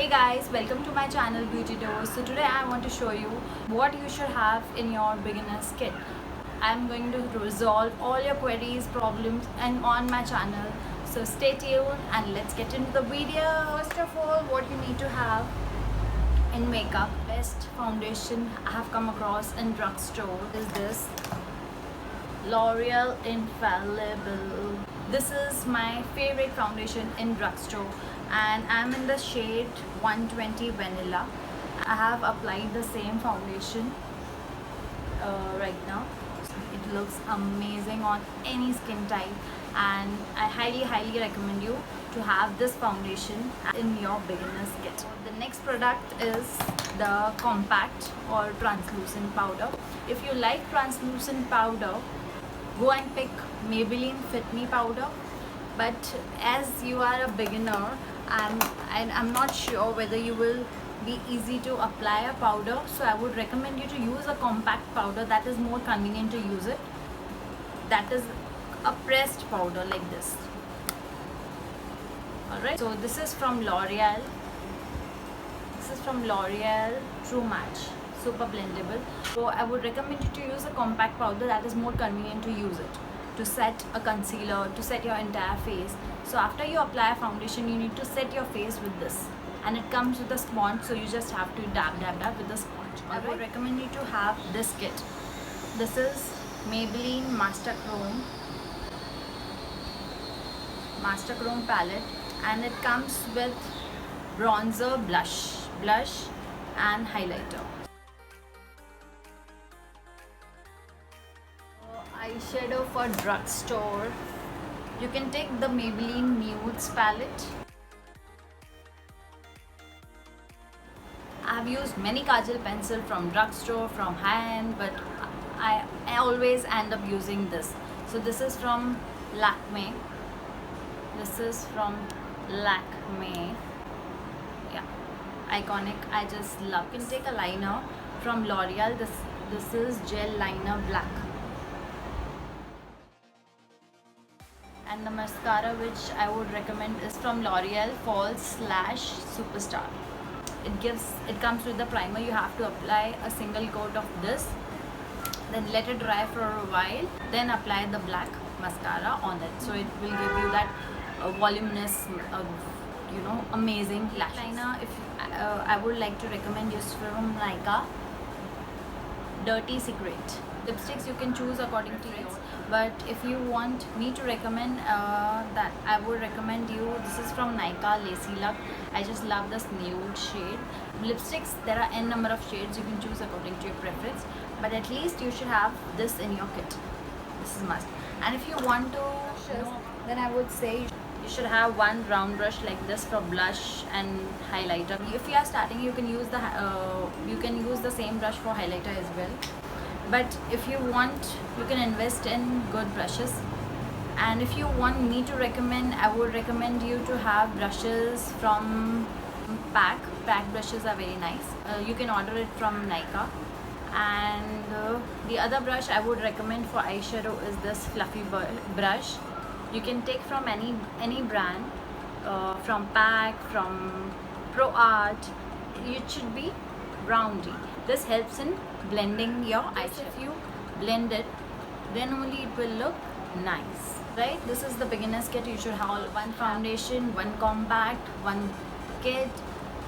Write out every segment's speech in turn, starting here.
guys, welcome to my channel Beauty Dose. So today I want to show you what you should have in your beginner's kit. I'm going to resolve all your queries, problems and on my channel. So stay tuned and let's get into the video. First of all, what you need to have in makeup, best foundation I have come across in drugstore is this L'Oreal Infallible. This is my favorite foundation in drugstore and I'm in the shade 120 Vanilla. I have applied the same foundation right now. It looks amazing on any skin type and I highly recommend you to have this foundation in your beginner's kit. The next product is the compact or translucent powder. If you like translucent powder, go and pick Maybelline Fit Me powder. But as you are a beginner, I'm not sure whether you will be easy to apply a powder, so I would recommend you to use a compact powder that is more convenient to use it. That is a pressed powder like this. Alright, so this is from L'Oreal. This is from L'Oreal True Match Super Blendable. So I would recommend you to use a compact powder that is more convenient to use it, to set a concealer, to set your entire face. So after you apply a foundation, you need to set your face with this, and it comes with a sponge, so you just have to dab with the sponge. I would recommend you to have this kit. This is Maybelline Master Chrome palette, and it comes with bronzer, blush and highlighter. Eyeshadow for drugstore, you can take the Maybelline Nudes palette. I have used many kajal pencil from drugstore, from high-end, but I always end up using this. So this is from Lakme. Yeah, iconic. I just love. You can take a liner from L'Oreal. This is Gel Liner Black. And the mascara which I would recommend is from L'Oreal False Lash Superstar. It comes with the primer. You have to apply a single coat of this, then let it dry for a while, then apply the black mascara on it. So it will give you that voluminous, amazing lash liner. I would like to recommend this from Nykaa, Dirty Secret. Lipsticks you can choose according to yours, but if you want me to recommend that, I would recommend you, this is from Nykaa Lacy Luck. I just love this nude shade. Lipsticks, there are n number of shades, you can choose according to your preference, but at least you should have this in your kit. This is must. And if you want to then I would say you should have one round brush like this for blush and highlighter. If you are starting, you can use the same brush for highlighter as well. But if you want, you can invest in good brushes. And if you want me to recommend, I would recommend you to have brushes from PAC. PAC brushes are very nice. You can order it from Nykaa. And the other brush I would recommend for eyeshadow is this fluffy brush. You can take from any brand, from PAC, from Pro Art. It should be roundy. This helps in blending your eyeshadow. If you blend it, then only it will look nice, right? This is the beginner's kit. You should have one foundation, one compact, one kit,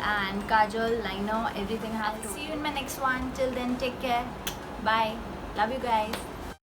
and kajal, liner, everything. I'll see you in my next one. Till then, take care. Bye. Love you guys.